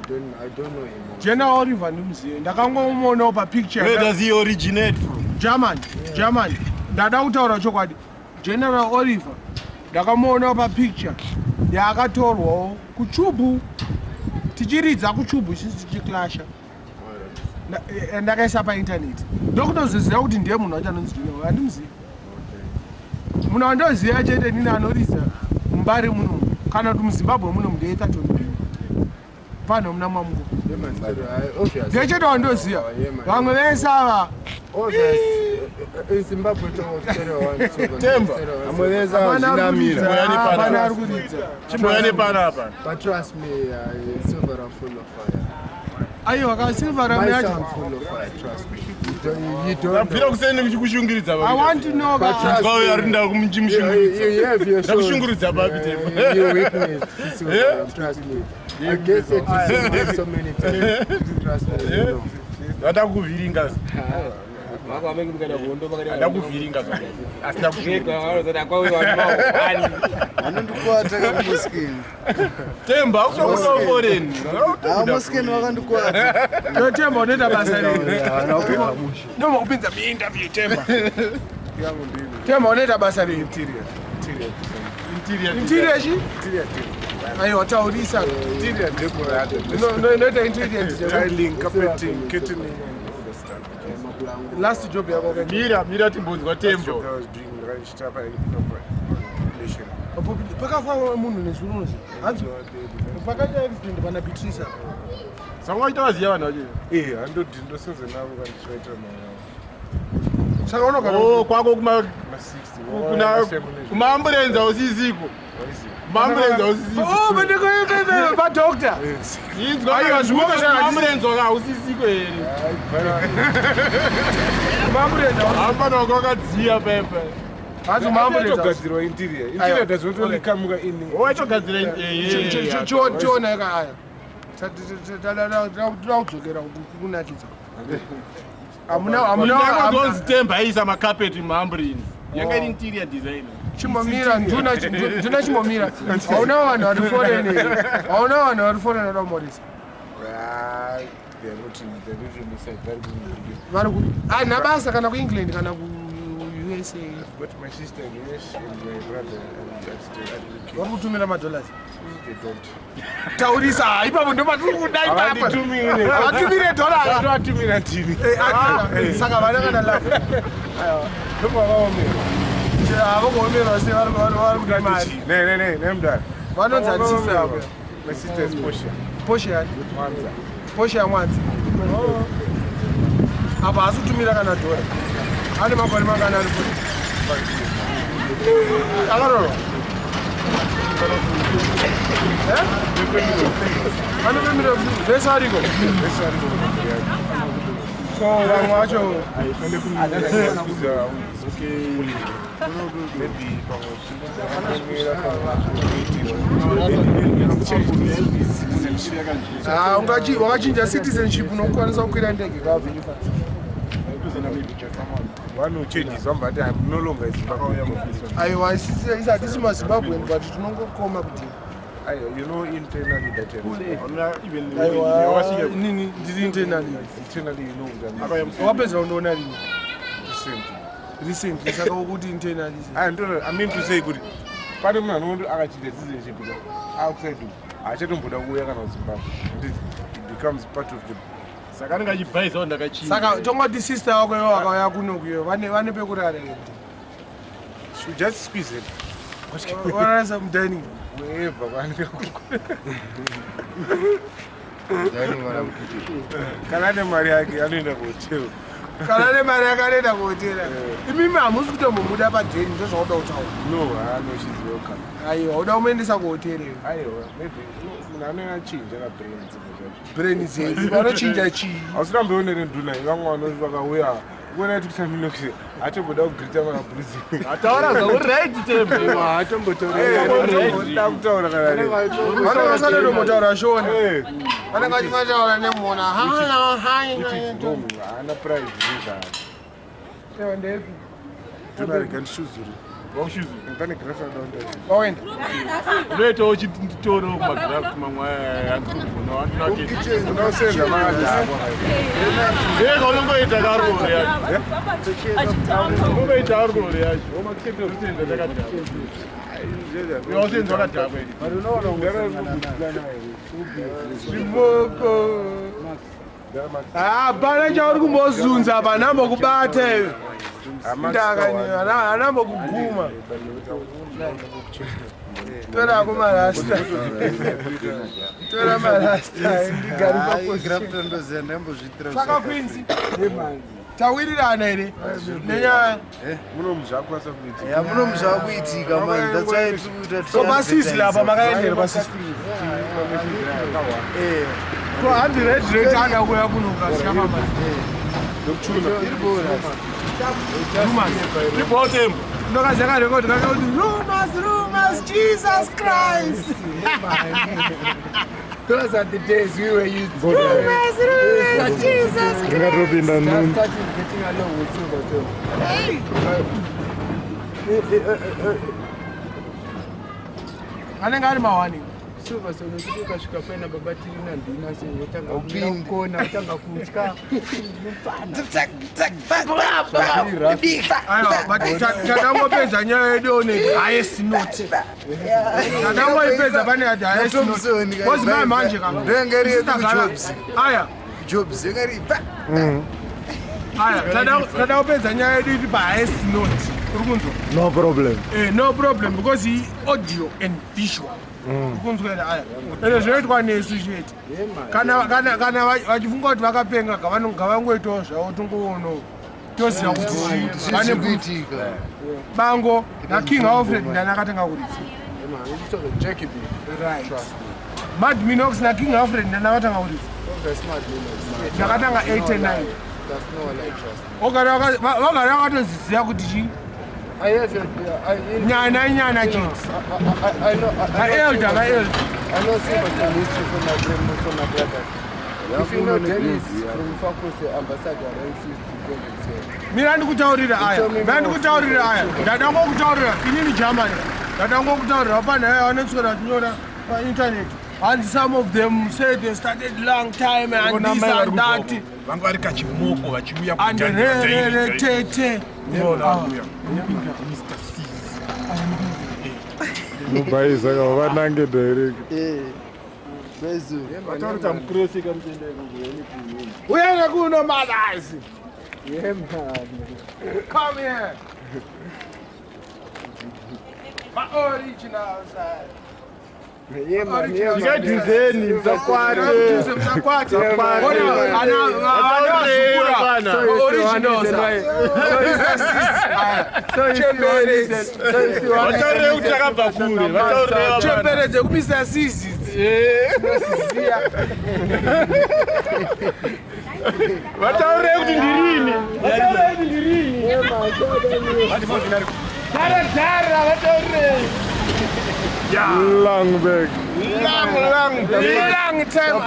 I don't know him. General Oliver ndimziye. Ndakangomuona pa picture. Where does he originate from? German. Ndada kutaura chokwadi. General Oliver ndakamuona pa picture yakatorwawo kuchubu. Tichiridza kuchubu sisi tichiklasha. Ndakaisa pa internet. Ndokutoziziva kuti ndiye munhu wacho anonzi General. Handimziye. Munhu wandoziva chete nini anoridza Mbari muno. Kana kuti muZimbabwe muno ndiye Thaton. Pano muna mamuko. Ndechete wandoziva. Vamwe vese ava. Zimbabwe Temba. amweleza zinamira. Pana ari kuridza. Chimboyane panapa. But trust me, silver are full of fire. Aiwa ka silver My yacho. son full of fire, trust me. You don't Pira kusene kuchikushungiridza I baba. want to know about Kwa arinda kumchimushungiridza. you have your soul. Ndakushungiridza baba Temba. You witness silver, trust me. I guess it so many times. Trust me. You know. Ndakuvhiringa. Ndakuvhiringa. Asina Anondikwata kamuskini. Temba uchokuno foreign. Muskini wakandikwata. Temba unoita basa rei. Noma kupinza interview Temba. Temba unoita basa rei. Interior chi? Aiwa taurisa. Interior decorated. Unoita interior. Tiling, carpeting, kitchening. Last job yako kani. Mira timbonzwa Tembo. I was doing ranch type of population. Pakafa munhu nezvinozi. Hanzi. Pakaita everything pana Beatrice. Sangwaita vaziya vanhu vacho. Ndosenze navo kandichoita nawo. Saka unogara. Oh, kwako kuma 60. ambulance usiziko. Ambulance usiziko. Oh, bandeko ba doctor. Aiwa zvimuka ambulance waka usiziko here. Ambulance. Hamba nokwakadziya pepe. Hanzi ambulance. Togadzirwa interior. Interior dazotolikamuka ini. Wachogadzira chiona yaka aya. Taudzokera kunakidza. Amuna Temba aisa makapeti muambulance. Yanga interior designer. Chimomira nduna chimomira. Hauna vanhu vari foreign. Hauna vanhu vari foreign vanomorisa. They're usually said very good. Vari ku nabasa kana kuEngland kana ku USA. But my sister in US and my brother Vari kutumira madollars. they don't. Taurisa ipapo ndo matiri kuda ipapo. Atumire dollars. Atumira TV. Saka vana kana lafu. Look around me. Avongomera sei vari kuda mari. Nee, nemdala. Vanonzi sister yako. My sister is Portia. Portia yani. Mwanza. Portia Mwanza. Apa asutumira kana dora. Ane makore mangana ari kuti. Akaroro. Anopemira vese ariko. So vamwe vacho wakachinja citizenship unokwanisa kukwira ndege kavhirifa. One who changes but I'm no longer a Zimbabwean. Aiwa isati maZimbabwean but tinongokoma kuti You know internally that aiwa nini ndiri internally you know wapedza undoona rini recently. saka ukuti internally I mean to say kuti pane munhu anondo akachinja citizenship outside achatomboda kuuya kana kuZimbabwe. It becomes part of the saka ndingachibhaisa ndakachinja. saka tongoti sister wako iwo wakauya kunokuyo vane pekurara here. should just squeeze it. Warasa mdining. Wherever kana ne mari yake anoenda kuhotel. Kana ne mari yake anoenda kuhotel. Imimi hamusi kutombomuda padheni ndozvauda kutaura. No, she's welcome. Aiwa, uda kumuendesa kuhotel. Aiwa, maybe munhu anochinja kabrains. Brains idzi vanochinja chii? Hausiramboonere nduna vamwe vanoti vakauya kuona kuti saminoksi atomboda kugirita makabrizi. Ataura zvauright Tembo. Atombotaura kutaura kana vanokasana nomotaura shona. Vanenge vachimataura nemona. haana prize nezvaano. Ewa ndepi? Nduna rega ndishuzure. wakushuzi Ndani grasa donde. wawenda unoitawo chitoro kumagraft mamwe Unosenza mali hapo. yeka unongoita karore yacho unongoita karore yacho omakitendo zitenza takadhaba yosenza wakadhaba ili zvimoko hapana chauri kumbozunza panambokubate anambokuguma tora kumarasta tora marasta saka kwinzi tawirirana here nenyaya Munomuzvakwasa kuitika. munomuzvakuitika mani tatsaitikuita so pasisi lapa makaendera pasisi ko handiredi anda kuya kunoka sikafamba ibotem ndokazakarekodi kakauti rumors Jesus Christ. Those are the days we were used to. Rumors, Jesus Christ. Getting along with Silver too. Anenge ari mawani Silver so nokuti ukasvika paina babatiri nandina seotanga kukona utanga kutya tadangopedza nyaya yedu oneti highest note tadangoipedza pane ati highest note kozi mai manje aya tadangopedza nyaya yedu iti pahighest note uri kunzwa no problem because i audio and visual kunzwera aya ende zvinoitwa nesu chete kana vachifunga kuti vakapenga ngavangoitawo zvavo tongoona toziva kuti vane kuitika bango naking alfred ndani akatanga kuridza madminox naking alfred ndani akatanga kuridza ndakatanga 89 vagara vakatoziziva kuti chii nyana chete vaelda I know Silverstone history from my brothers. If you know Dennis from Fakuste ambassador, I insist to go and say. Mina ndikutaurira aya ndadangokutaurira inini Germany ndadangokutaurira pana anotswera kunyora painternet and some of them say they started long time and this and that vanga vari kachimoko vachiuya and re tete Mubaisa kama vanange direct. Bezu. vataurita mukresi uyana kuno malazi Yeah, man. come here my original side Yeah, man. ikadhuzeni msakwate vataurire kuti takabva kure chemberedze kumisa sizi vataurire kuti ndirini dara vataurire Long back. long time